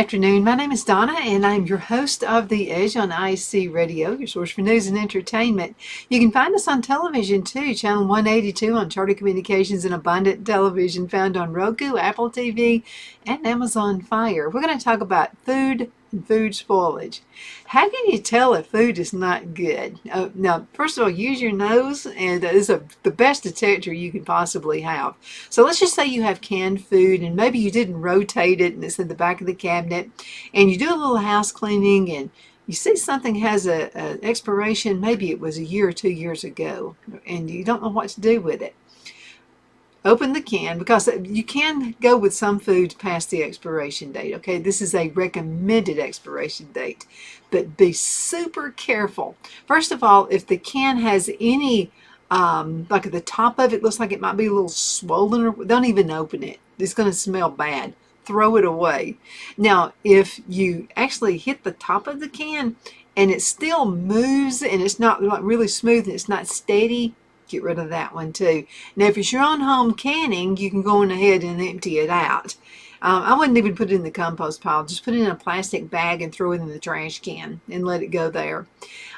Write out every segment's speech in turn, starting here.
afternoon. My name is Donna, and I'm your host of The Edge on IC Radio, your source for news and entertainment. You can find us on television too, channel 182 on Charter Communications and Abundant Television, found on Roku, Apple TV, and Amazon Fire. We're going to talk about food and food spoilage. How can you tell if food is not good? Now, first of all, use your nose, and it's the best detector you can possibly have. So let's just say you have canned food, and maybe you didn't rotate it, and it's in the back of the cabinet, and you do a little house cleaning, and you see something has an expiration, maybe it was a year or 2 years ago, and you don't know what to do with it. Open the can, because you can go with some foods past the expiration date. Okay, this is a recommended expiration date, but be super careful. First of all, if the can has any like at the top of it looks like it might be a little swollen, or don't even open it. It's going to smell bad. Throw it away. Now, if you actually hit the top of the can and it still moves and it's not like really smooth and it's not steady, get rid of that one too. Now, if it's your own home canning, you can go on ahead and empty it out. I wouldn't even put it in the compost pile. Just put it in a plastic bag and throw it in the trash can and let it go there.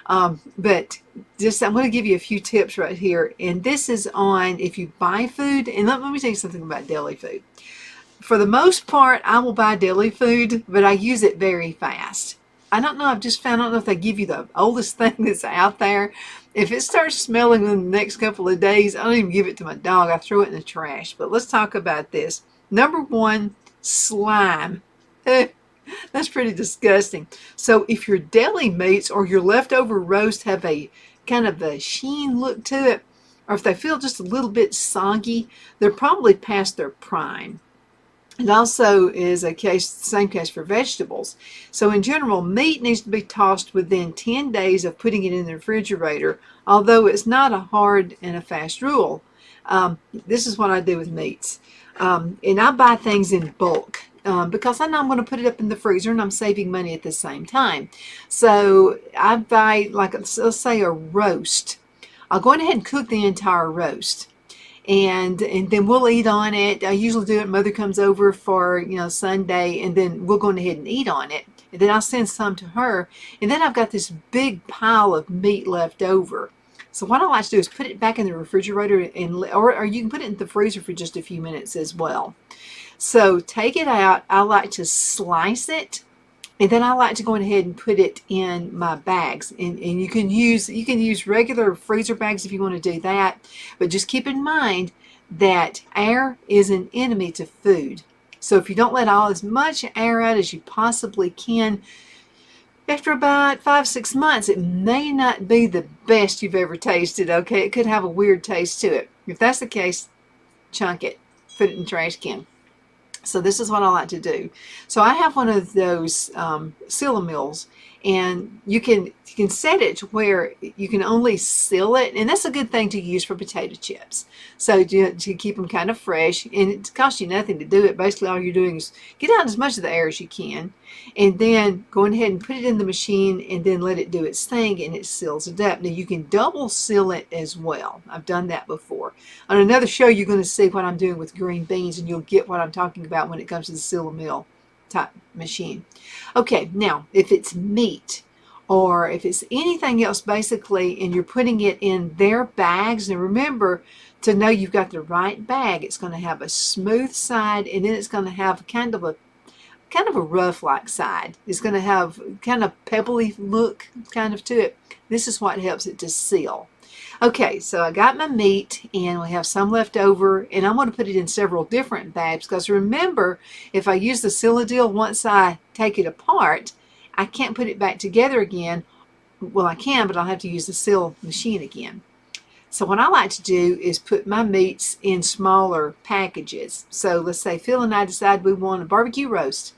But just I'm going to give you a few tips right here. And this is on if you buy food. And let me tell you something about deli food. For the most part, I will buy deli food, but I use it very fast. I don't know, I don't know if they give you the oldest thing that's out there. If it starts smelling in the next couple of days, I don't even give it to my dog. I throw it in the trash. But let's talk about this. Number one, slime. That's pretty disgusting. So if your deli meats or your leftover roast have a kind of a sheen look to it, or if they feel just a little bit soggy, they're probably past their prime. It also is the same case for vegetables. So in general, meat needs to be tossed within 10 days of putting it in the refrigerator, although it's not a hard and a fast rule. This is what I do with meats. And I buy things in bulk because I know I'm going to put it up in the freezer and I'm saving money at the same time. So I buy, like, let's say a roast. I'll go ahead and cook the entire roast. And then we'll eat on it. I usually do it. Mother comes over for, Sunday, and then we'll go ahead and eat on it. And then I'll send some to her. And then I've got this big pile of meat left over. So what I like to do is put it back in the refrigerator, or you can put it in the freezer for just a few minutes as well. So take it out. I like to slice it. And then I like to go ahead and put it in my bags. And you can use regular freezer bags if you want to do that. But just keep in mind that air is an enemy to food. So if you don't let as much air out as you possibly can, after about 5-6 months, it may not be the best you've ever tasted, okay? It could have a weird taste to it. If that's the case, chunk it. Put it in the trash can. So this is what I like to do. So I have one of those Seal-A-Mills, and you can set it to where you can only seal it, and that's a good thing to use for potato chips. So to keep them kind of fresh, and it costs you nothing to do it. Basically, all you're doing is get out as much of the air as you can, and then go ahead and put it in the machine, and then let it do its thing, and it seals it up. Now you can double seal it as well. I've done that before. On another show, you're going to see what I'm doing with green beans, and you'll get what I'm talking about when it comes to the Seal-A-Mill type machine. Okay, now if it's meat or if it's anything else basically, and you're putting it in their bags, and remember to know you've got the right bag. It's going to have a smooth side, and then it's going to have kind of a rough like side. It's going to have kind of pebbly look kind of to it. This is what helps it to seal. Okay, so I got my meat, and we have some left over, and I'm going to put it in several different bags, because remember, if I use the Seal-A-Deal, once I take it apart, I can't put it back together again. Well, I can, but I'll have to use the seal machine again. So what I like to do is put my meats in smaller packages. So let's say Phil and I decide we want a barbecue roast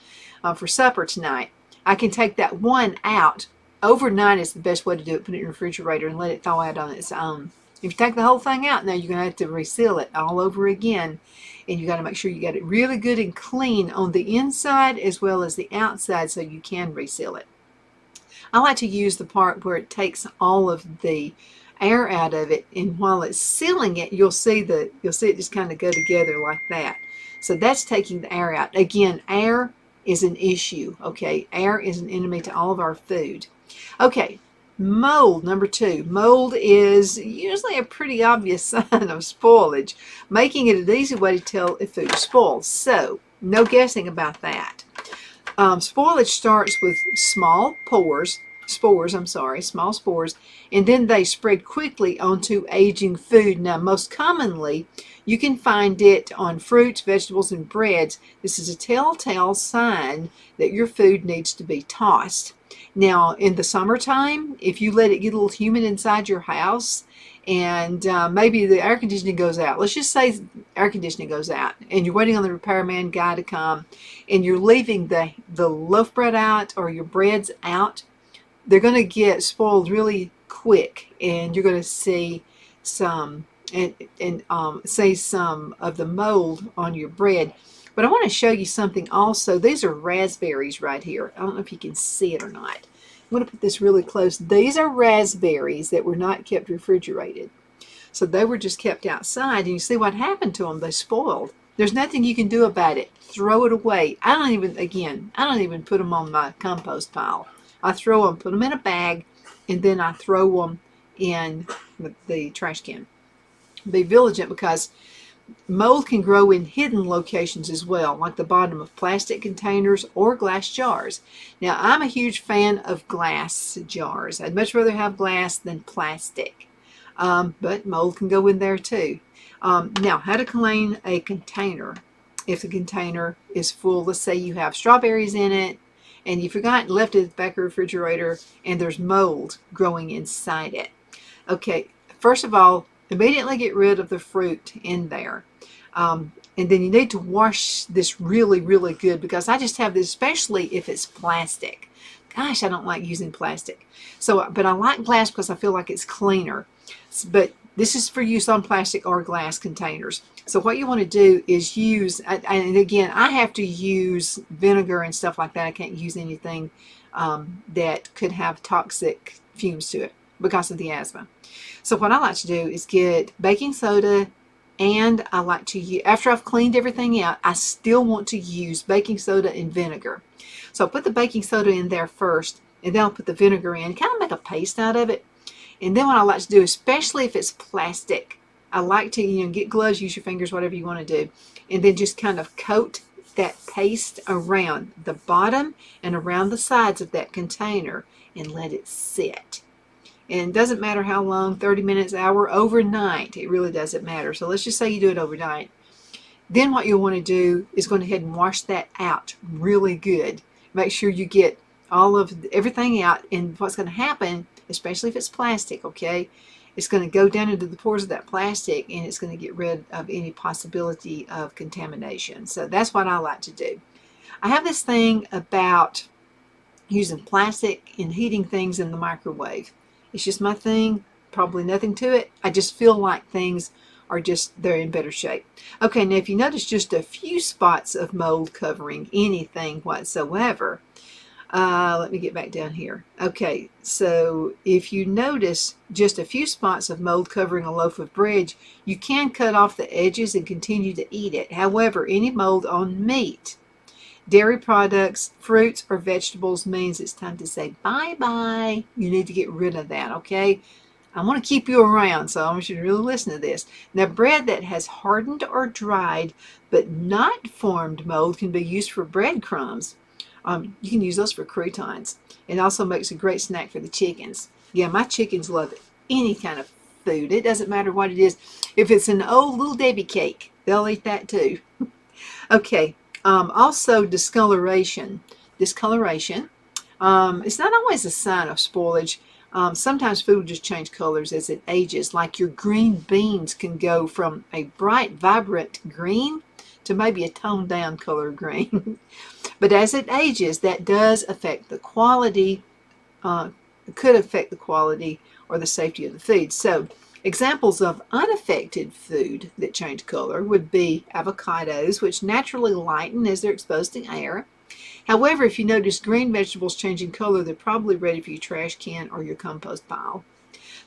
for supper tonight. I can take that one out. Overnight is the best way to do it. Put it in the refrigerator and let it thaw out on its own. If you take the whole thing out, now you're going to have to reseal it all over again. And you got to make sure you got it really good and clean on the inside as well as the outside, so you can reseal it. I like to use the part where it takes all of the air out of it, and while it's sealing it, you'll see it just kind of go together like that. So that's taking the air out. Again, air is an issue. Okay, air is an enemy to all of our food. Okay, mold, number 2. Mold is usually a pretty obvious sign of spoilage, making it an easy way to tell if food is spoiled. So, no guessing about that. Spoilage starts with small spores, and then they spread quickly onto aging food. Now, most commonly, you can find it on fruits, vegetables, and breads. This is a telltale sign that your food needs to be tossed. Now, in the summertime, if you let it get a little humid inside your house, and maybe the air conditioning goes out. Let's just say air conditioning goes out, and you're waiting on the repairman guy to come, and you're leaving the loaf bread out or your breads out. They're going to get spoiled really quick, and you're going to see some see some of the mold on your bread. But I want to show you something also. These are raspberries right here. I don't know if you can see it or not. I'm going to put this really close. These are raspberries that were not kept refrigerated. So they were just kept outside, and you see what happened to them. They spoiled. There's nothing you can do about it. Throw it away. I don't even put them on my compost pile. I throw them, put them in a bag, and then I throw them in the trash can. Be vigilant, because mold can grow in hidden locations as well, like the bottom of plastic containers or glass jars. Now, I'm a huge fan of glass jars. I'd much rather have glass than plastic, but mold can go in there too. Now, how to clean a container. If the container is full, let's say you have strawberries in it, and you forgot and left it at the back of the refrigerator, and there's mold growing inside it. Okay, first of all, immediately get rid of the fruit in there. And then you need to wash this really, really good, because I just have this, especially if it's plastic. Gosh, I don't like using plastic. But I like glass because I feel like it's cleaner. But this is for use on plastic or glass containers. So what you want to do is use, and again, I have to use vinegar and stuff like that. I can't use anything that could have toxic fumes to it because of the asthma. So what I like to do is get baking soda, and I like to use, after I've cleaned everything out, I still want to use baking soda and vinegar. So I'll put the baking soda in there first, and then I'll put the vinegar in, kind of make a paste out of it. And then what I like to do, especially if it's plastic, I like to, get gloves, use your fingers, whatever you want to do, and then just kind of coat that paste around the bottom and around the sides of that container and let it sit. And it doesn't matter how long, 30 minutes, hour, overnight. It really doesn't matter. So let's just say you do it overnight. Then what you'll want to do is go ahead and wash that out really good. Make sure you get all of everything out. And what's going to happen, especially if it's plastic, okay, it's going to go down into the pores of that plastic, and it's going to get rid of any possibility of contamination. So that's what I like to do. I have this thing about using plastic and heating things in the microwave. It's just my thing, probably nothing to it. I just feel like things are they're in better shape. Okay, now if you notice just a few spots of mold covering anything whatsoever, let me get back down here. Okay, so if you notice just a few spots of mold covering a loaf of bread, you can cut off the edges and continue to eat it. However, any mold on meat, dairy products, fruits, or vegetables means it's time to say bye-bye. You need to get rid of that, okay? I want to keep you around, so I want you to really listen to this. Now, bread that has hardened or dried but not formed mold can be used for breadcrumbs. You can use those for croutons. It also makes a great snack for the chickens. Yeah, my chickens love any kind of food. It doesn't matter what it is. If it's an old Little Debbie cake, they'll eat that too. Okay. Also, discoloration. Discoloration. It's not always a sign of spoilage. Sometimes food will just change colors as it ages. Like your green beans can go from a bright, vibrant green to maybe a toned down color green. But as it ages, that does affect the quality, could affect the quality or the safety of the food. So examples of unaffected food that change color would be avocados, which naturally lighten as they're exposed to air. However, if you notice green vegetables changing color, they're probably ready for your trash can or your compost pile.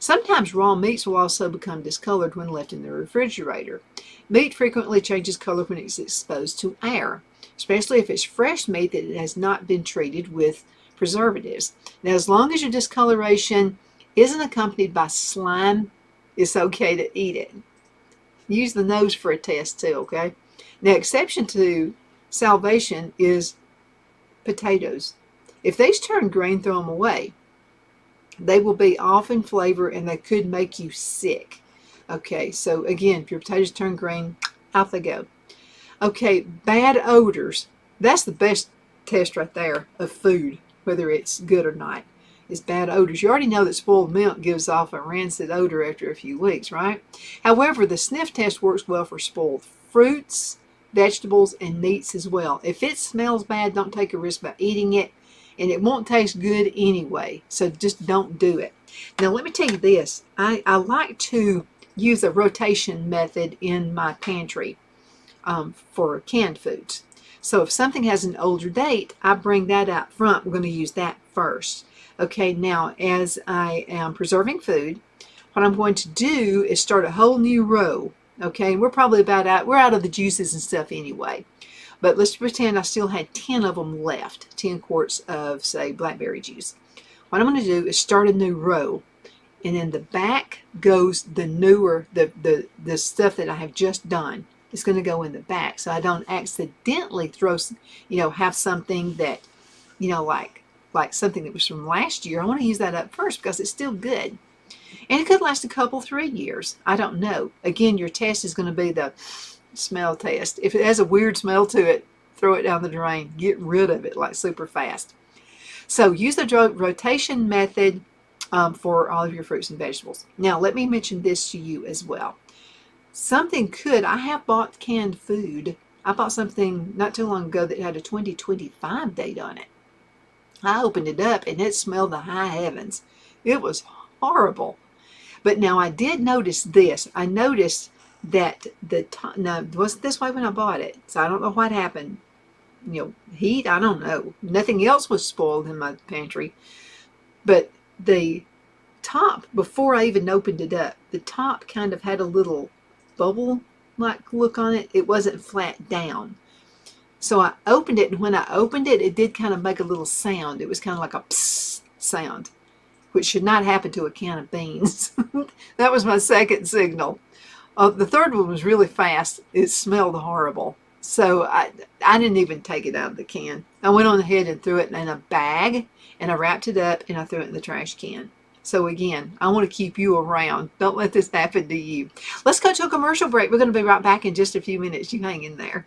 Sometimes raw meats will also become discolored when left in the refrigerator. Meat frequently changes color when it's exposed to air. especially if it's fresh meat that it has not been treated with preservatives. Now, as long as your discoloration isn't accompanied by slime, it's okay to eat it. Use the nose for a test too, okay? Now, exception to salvation is potatoes. If these turn green, throw them away. They will be off in flavor and they could make you sick. Okay, so again, if your potatoes turn green, out they go. Okay, bad odors. That's the best test right there of food, whether it's good or not, is bad odors. You already know that spoiled milk gives off a rancid odor after a few weeks, right? However, the sniff test works well for spoiled fruits, vegetables, and meats as well. If it smells bad, don't take a risk about eating it, and it won't taste good anyway, so just don't do it. Now, let me tell you this. I like to use a rotation method in my pantry for canned foods. So if something has an older date, I bring that out front. We're going to use that first. Okay, now as I am preserving food, what I'm going to do is start a whole new row. Okay, we're probably we're out of the juices and stuff anyway. But let's pretend I still had 10 of them left, 10 quarts of, say, blackberry juice. What I'm going to do is start a new row. And in the back goes the newer, the stuff that I have just done. It's going to go in the back so I don't accidentally throw, have something that, like something that was from last year. I want to use that up first because it's still good. And it could last a couple, 3 years. I don't know. Again, your test is going to be the smell test. If it has a weird smell to it, throw it down the drain. Get rid of it like super fast. So use the rotation method for all of your fruits and vegetables. Now, let me mention this to you as well. I have bought canned food. I bought something not too long ago that had a 2025 date on it. I opened it up and it smelled the high heavens. It was horrible. But now I did notice this. I noticed that now, it wasn't this way when I bought it, so I don't know what happened. Heat, I don't know. Nothing else was spoiled in my pantry. But the top, before I even opened it up, the top kind of had a little bubble-like look on it. It wasn't flat down. So I opened it, and when I opened it, it did kind of make a little sound. It was kind of like a psst sound, which should not happen to a can of beans. That was my second signal. The third one was really fast. It smelled horrible. So I didn't even take it out of the can. I went on ahead and threw it in a bag, and I wrapped it up, and I threw it in the trash can. So again, I want to keep you around. Don't let this happen to you. Let's go to a commercial break. We're going to be right back in just a few minutes. You hang in there.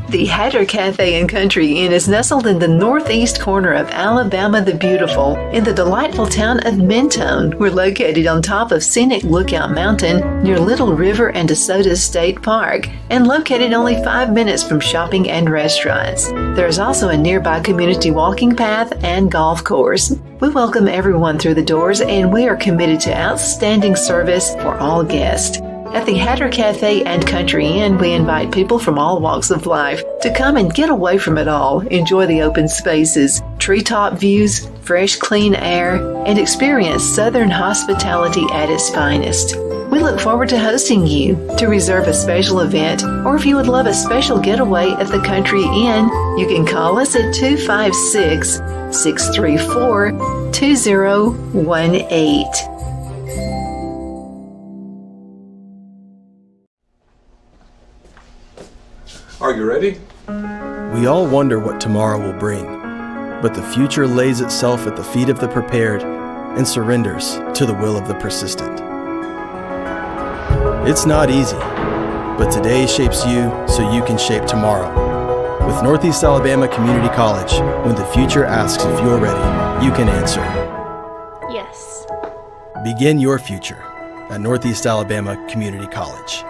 The Hatter Cafe and Country Inn is nestled in the northeast corner of Alabama the Beautiful in the delightful town of Mentone. We're located on top of scenic Lookout Mountain near Little River and DeSoto State Park and located only 5 minutes from shopping and restaurants. There is also a nearby community walking path and golf course. We welcome everyone through the doors and we are committed to outstanding service for all guests. At the Hatter Cafe and Country Inn, we invite people from all walks of life to come and get away from it all, enjoy the open spaces, treetop views, fresh, clean air, and experience Southern hospitality at its finest. We look forward to hosting you. To reserve a special event, or if you would love a special getaway at the Country Inn, you can call us at 256-634-2018. Are you ready? We all wonder what tomorrow will bring, but the future lays itself at the feet of the prepared and surrenders to the will of the persistent. It's not easy, but today shapes you so you can shape tomorrow. With Northeast Alabama Community College, when the future asks if you're ready, you can answer yes. Begin your future at Northeast Alabama Community College.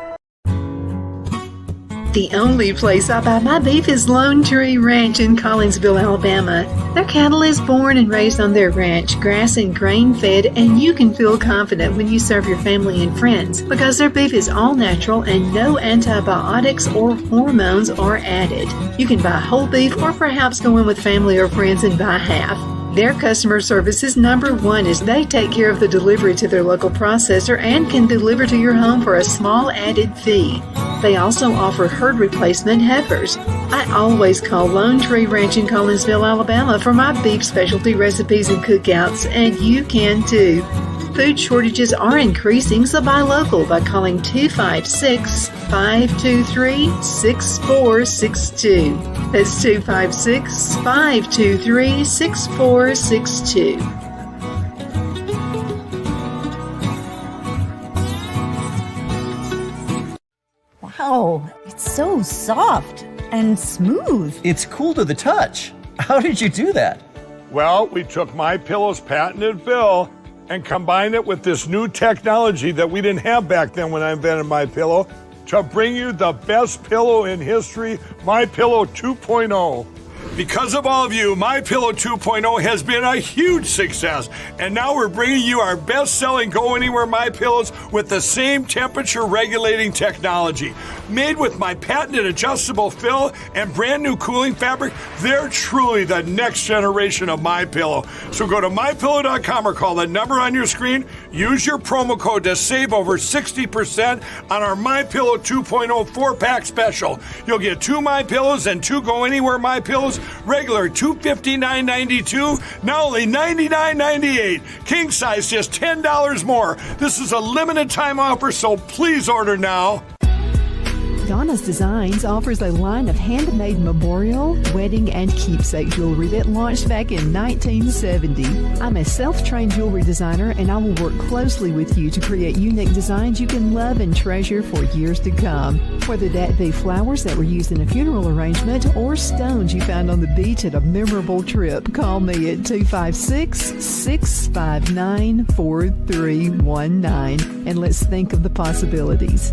The only place I buy my beef is Lone Tree Ranch in Collinsville, Alabama. Their cattle is born and raised on their ranch, grass and grain fed, and you can feel confident when you serve your family and friends because their beef is all natural and no antibiotics or hormones are added. You can buy whole beef or perhaps go in with family or friends and buy half. Their customer service is #1 as they take care of the delivery to their local processor and can deliver to your home for a small added fee. They also offer herd replacement heifers. I always call Lone Tree Ranch in Collinsville, Alabama for my beef specialty recipes and cookouts, and you can too. Food shortages are increasing, so buy local by calling 256-523-6462. That's 256-523-6462. Wow, it's so soft and smooth. It's cool to the touch. How did you do that? Well, we took MyPillow's patented fill and combined it with this new technology that we didn't have back then when I invented MyPillow to bring you the best pillow in history, MyPillow 2.0. Because of all of you, MyPillow 2.0 has been a huge success, and now we're bringing you our best-selling Go Anywhere MyPillows with the same temperature-regulating technology. Made with my patented adjustable fill and brand new cooling fabric, they're truly the next generation of MyPillow. So go to MyPillow.com or call the number on your screen. Use your promo code to save over 60% on our MyPillow 2.0 4-pack special. You'll get 2 MyPillows and 2 Go Anywhere MyPillows, regular $259.92, now only $99.98. King size just $10 more. This is a limited time offer, so please order now. Donna's Designs offers a line of handmade memorial, wedding, and keepsake jewelry that launched back in 1970. I'm a self-trained jewelry designer, and I will work closely with you to create unique designs you can love and treasure for years to come. Whether that be flowers that were used in a funeral arrangement or stones you found on the beach at a memorable trip, call me at 256-659-4319, and let's think of the possibilities.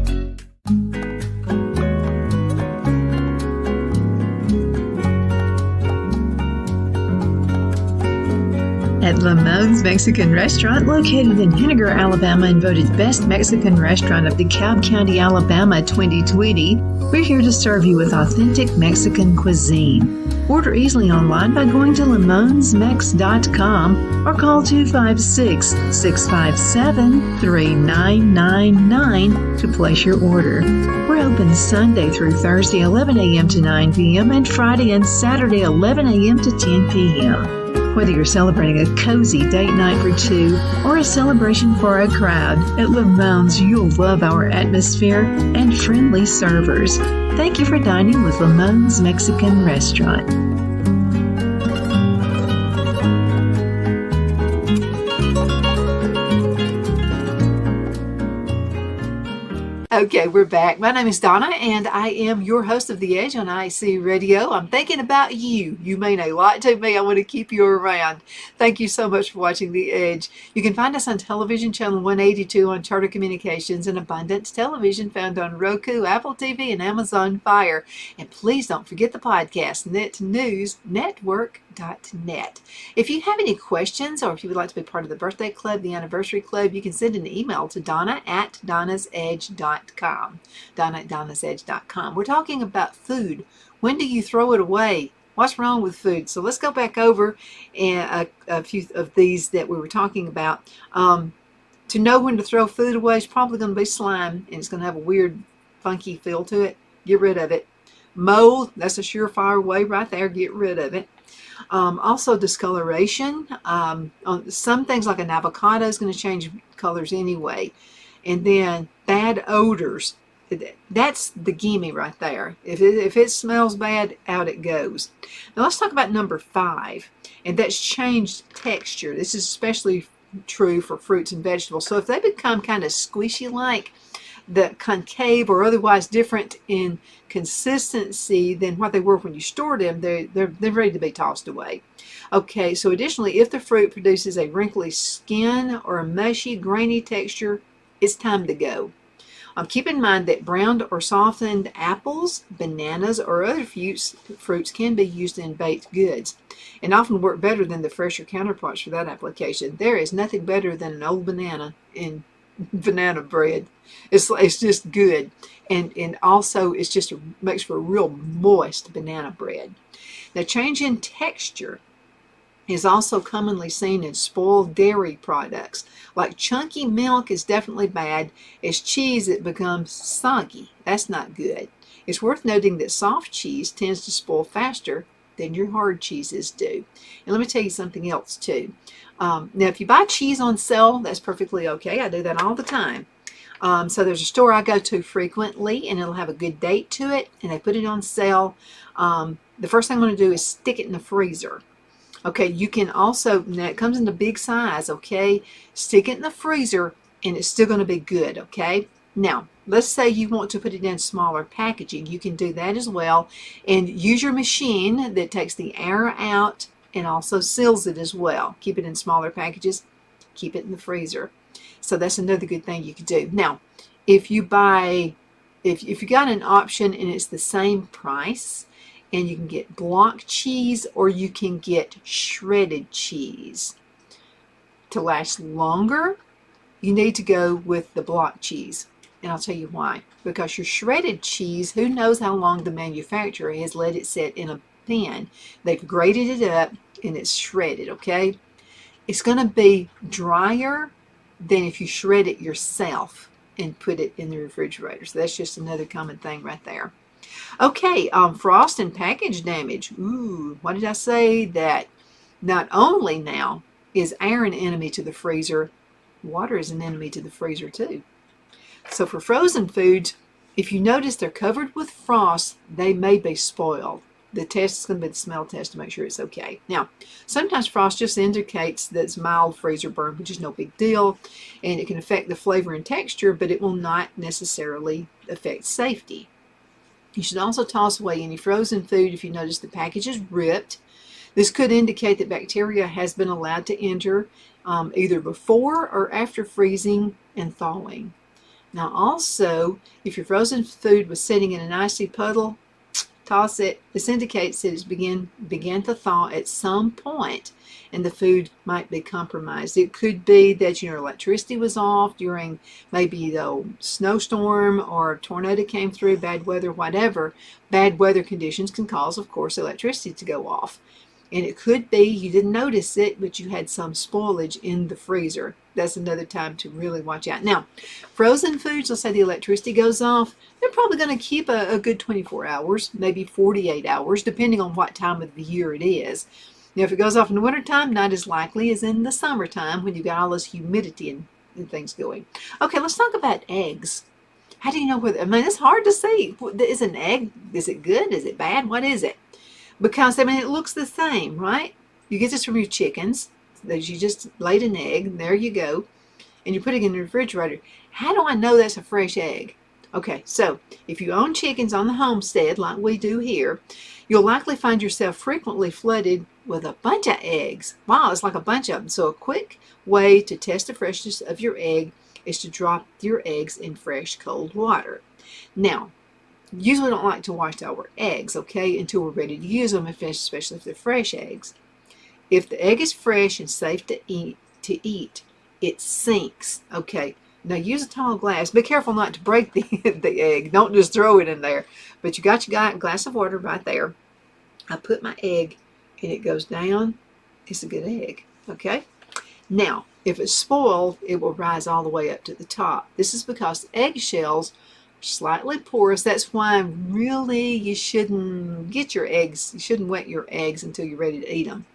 At Lamone's Mexican Restaurant, located in Henniger, Alabama, and voted Best Mexican Restaurant of DeKalb County, Alabama 2020, we're here to serve you with authentic Mexican cuisine. Order easily online by going to lamonsmex.com or call 256-657-3999 to place your order. We're open Sunday through Thursday 11 a.m. to 9 p.m. and Friday and Saturday 11 a.m. to 10 p.m. Whether you're celebrating a cozy date night for two or a celebration for a crowd, at Lamone's you'll love our atmosphere and friendly servers. Thank you for dining with Lamone's Mexican Restaurant. Okay, we're back. My name is Donna, and I am your host of The Edge on IC Radio. I'm thinking about you. You mean a lot to me. I want to keep you around. Thank you so much for watching The Edge. You can find us on television, channel 182 on Charter Communications and Abundance Television, found on Roku, Apple TV, and Amazon Fire. And please don't forget the podcast, netnewsnetwork.net. If you have any questions, or if you would like to be part of the birthday club, the anniversary club, you can send an email to Donna@donnasedge.com. Donna@donnasedge.com. We're talking about food. When do you throw it away? What's wrong with food? So let's go back over a few of these that we were talking about. To know when to throw food away is probably going to be slime, and it's going to have a weird, funky feel to it. Get rid of it. Mold, that's a surefire way right there. Get rid of it. Also discoloration. On some things like an avocado is going to change colors anyway. And then bad odors. That's the gimme right there. If it smells bad, out it goes. Now let's talk about number 5, and that's changed texture. This is especially true for fruits and vegetables. So if they become kind of squishy like, the concave or otherwise different in consistency than what they were when you stored them, they're ready to be tossed away. Okay, so additionally, if the fruit produces a wrinkly skin or a mushy, grainy texture, it's time to go. Keep in mind that browned or softened apples, bananas, or other fruits can be used in baked goods and often work better than the fresher counterparts for that application. There is nothing better than an old banana in banana bread. It's just good, and also it's just makes for a real moist banana bread. Now, change in texture is also commonly seen in spoiled dairy products. Like chunky milk is definitely bad. As cheese, it becomes soggy. That's not good. It's worth noting that soft cheese tends to spoil faster than your hard cheeses do. And let me tell you something else too. Now, if you buy cheese on sale, that's perfectly okay. I do that all the time. So there's a store I go to frequently, and it'll have a good date to it, and they put it on sale. The first thing I'm going to do is stick it in the freezer. Okay, you can also, now it comes in a big size, okay? Stick it in the freezer, and it's still going to be good, okay? Now, let's say you want to put it in smaller packaging. You can do that as well, and use your machine that takes the air out and also seals it as well. Keep it in smaller packages. Keep it in the freezer. So that's another good thing you could do. Now, if you buy, if you got an option and it's the same price, and you can get block cheese or you can get shredded cheese. To last longer, you need to go with the block cheese. And I'll tell you why. Because your shredded cheese, who knows how long the manufacturer has let it sit in a pan. They've grated it up and it's shredded, okay? It's going to be drier than if you shred it yourself and put it in the refrigerator. So that's just another common thing right there. Okay, frost and package damage. Ooh, what did I say? That not only now is air an enemy to the freezer, water is an enemy to the freezer too. So for frozen foods, if you notice they're covered with frost, they may be spoiled. The test is going to be the smell test to make sure it's okay. Now, sometimes frost just indicates that it's mild freezer burn, which is no big deal, and it can affect the flavor and texture, but it will not necessarily affect safety. You should also toss away any frozen food if you notice the package is ripped. This could indicate that bacteria has been allowed to enter either before or after freezing and thawing. Now also, if your frozen food was sitting in an icy puddle, toss it. This indicates that it's began to thaw at some point and the food might be compromised. It could be that your electricity was off during maybe the snowstorm or a tornado came through, bad weather, whatever. Bad weather conditions can cause, of course, electricity to go off. And it could be you didn't notice it, but you had some spoilage in the freezer. That's another time to really watch out. Now, frozen foods, let's say the electricity goes off, they're probably going to keep a good 24 hours, maybe 48 hours, depending on what time of the year it is. Now, if it goes off in the wintertime, not as likely as in the summertime when you've got all this humidity and things going. Okay, let's talk about eggs. How do you know whether, I mean, it's hard to see. Is an egg, is it good? Is it bad? What is it? Because, I mean, it looks the same, right? You get this from your chickens. You just laid an egg, and there you go. And you're putting it in the refrigerator. How do I know that's a fresh egg? Okay, so if you own chickens on the homestead, like we do here, you'll likely find yourself frequently flooded with a bunch of eggs. Wow, it's like a bunch of them. So a quick way to test the freshness of your egg is to drop your eggs in fresh, cold water. Now, usually don't like to wash our eggs, okay, until we're ready to use them, especially if they're fresh eggs. If the egg is fresh and safe to eat, it sinks, okay. Now use a tall glass. Be careful not to break the egg. Don't just throw it in there. But you got your glass of water right there. I put my egg and it goes down. It's a good egg, okay. Now, if it's spoiled, it will rise all the way up to the top. This is because eggshells slightly porous. That's why really you shouldn't get your eggs, you shouldn't wet your eggs until you're ready to eat them.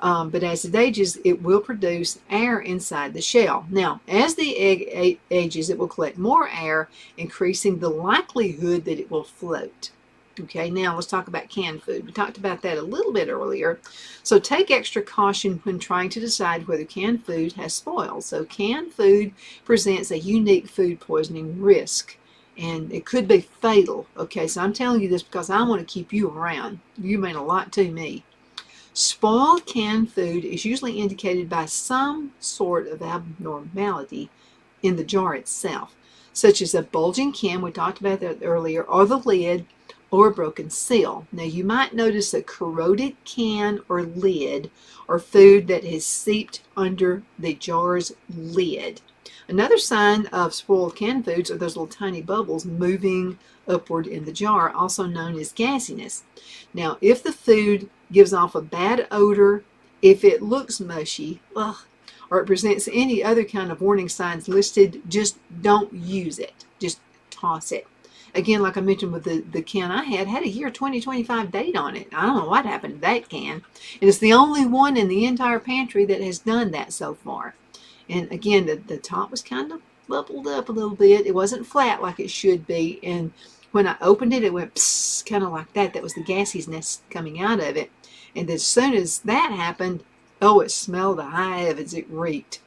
But as it ages, it will produce air inside the shell. Now, as the egg ages, it will collect more air, increasing the likelihood that it will float. Okay, now let's talk about canned food. We talked about that a little bit earlier. So take extra caution when trying to decide whether canned food has spoiled. So canned food presents a unique food poisoning risk. And it could be fatal. Okay, so I'm telling you this because I want to keep you around. You mean a lot to me. Spoiled canned food is usually indicated by some sort of abnormality in the jar itself, such as a bulging can, we talked about that earlier, or the lid, or a broken seal. Now you might notice a corroded can or lid, or food that has seeped under the jar's lid. Another sign of spoiled canned foods are those little tiny bubbles moving upward in the jar, also known as gassiness. Now, if the food gives off a bad odor If it looks mushy, ugh, or it presents any other kind of warning signs listed, just don't use it. Just toss it. Again, like I mentioned with the can I had a year 2025 date on it. I don't know what happened to that can. And it's the only one in the entire pantry that has done that so far. And again, the top was kind of bubbled up a little bit. It wasn't flat like it should be. And when I opened it, it went psst, kind of like that. That was the gasiness coming out of it. And as soon as that happened, oh, it smelled the high heavens. It reeked.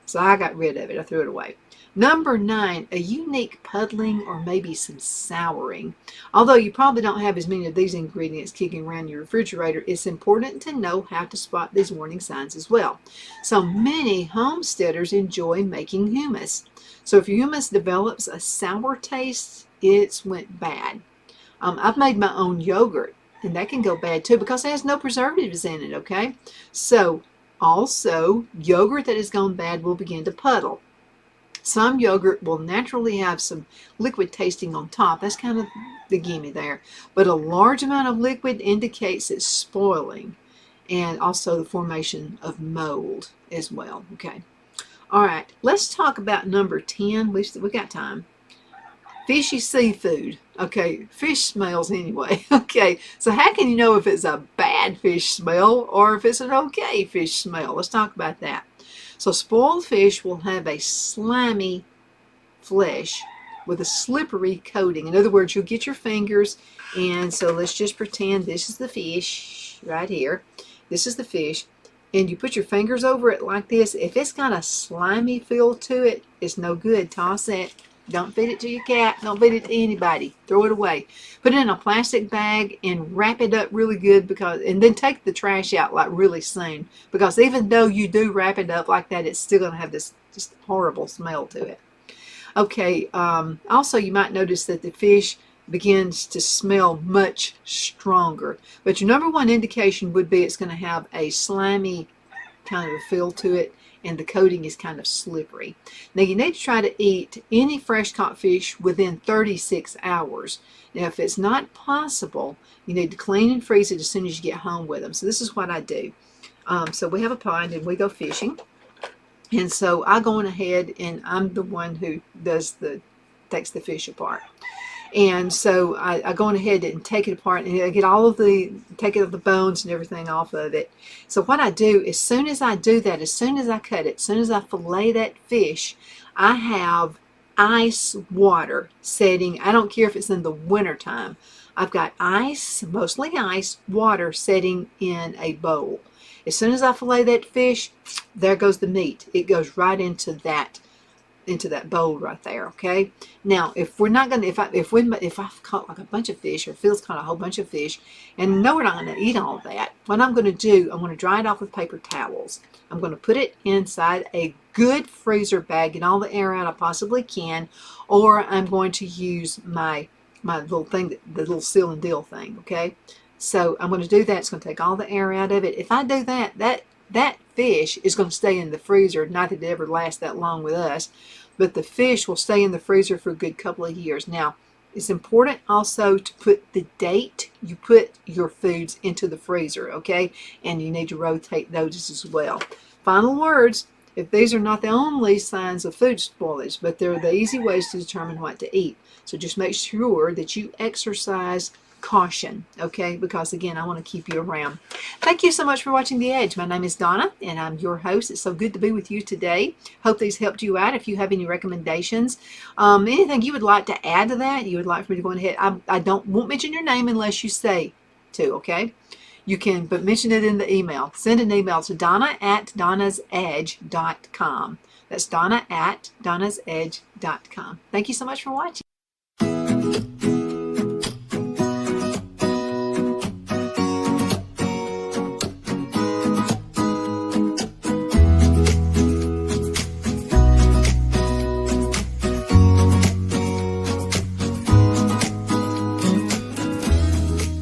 So I got rid of it. I threw it away. Number 9, a unique puddling or maybe some souring. Although you probably don't have as many of these ingredients kicking around your refrigerator, it's important to know how to spot these warning signs as well. So many homesteaders enjoy making hummus. So if your hummus develops a sour taste, it's went bad. I've made my own yogurt, and that can go bad too because it has no preservatives in it, okay? So also, yogurt that has gone bad will begin to puddle. Some yogurt will naturally have some liquid tasting on top. That's kind of the gimme there. But a large amount of liquid indicates it's spoiling, and also the formation of mold as well. Okay. All right. Let's talk about number 10. We got time. Fishy seafood. Okay. Fish smells anyway. Okay. So how can you know if it's a bad fish smell or if it's an okay fish smell? Let's talk about that. So spoiled fish will have a slimy flesh with a slippery coating. In other words, you'll get your fingers, and so let's just pretend this is the fish right here. This is the fish, and you put your fingers over it like this. If it's got a slimy feel to it, it's no good. Toss it. Don't feed it to your cat. Don't feed it to anybody. Throw it away. Put it in a plastic bag and wrap it up really good, and then take the trash out like really soon, because even though you do wrap it up like that, it's still going to have this just horrible smell to it. Okay. Also, you might notice that the fish begins to smell much stronger. But your number one indication would be it's going to have a slimy kind of a feel to it, and the coating is kind of slippery. Now you need to try to eat any fresh caught fish within 36 hours. Now if it's not possible, you need to clean and freeze it as soon as you get home with them. So this is what I do. So we have a pond and we go fishing. And so I go on ahead and I'm the one who takes the fish apart. And so I go on ahead and take it apart, and I get take it of the bones and everything off of it. So what I do, as soon as I do that, as soon as I cut it, as soon as I fillet that fish, I have ice water setting. I don't care if it's in the wintertime. I've got ice, mostly ice, water setting in a bowl. As soon as I fillet that fish, there goes the meat. It goes right into that bowl right there. Okay. Now, if we're not gonna, if I've caught like a bunch of fish, or Phil's caught a whole bunch of fish, and no, we're not gonna eat all that. What I'm gonna do, I'm gonna dry it off with paper towels. I'm gonna put it inside a good freezer bag, get all the air out I possibly can, or I'm going to use my little thing, the little seal and deal thing. Okay. So I'm going to do that. It's going to take all the air out of it. If I do that, that fish is going to stay in the freezer. Not that it ever lasts that long with us, but the fish will stay in the freezer for a good couple of years. Now, it's important also to put the date you put your foods into the freezer, okay? And you need to rotate those as well. Final words, if these are not the only signs of food spoilage, but they're the easy ways to determine what to eat. So just make sure that you exercise caution, okay? Because again, I want to keep you around. Thank you so much for watching The Edge. My name is Donna, and I'm your host. It's so good to be with you today. Hope these helped you out. If you have any recommendations, anything you would like to add to that, you would like for me to go ahead, I won't mention your name unless you say to, okay? You can, but mention it in the email. Send an email to donna@donnasedge.com. That's donna@donnasedge.com. Thank you so much for watching.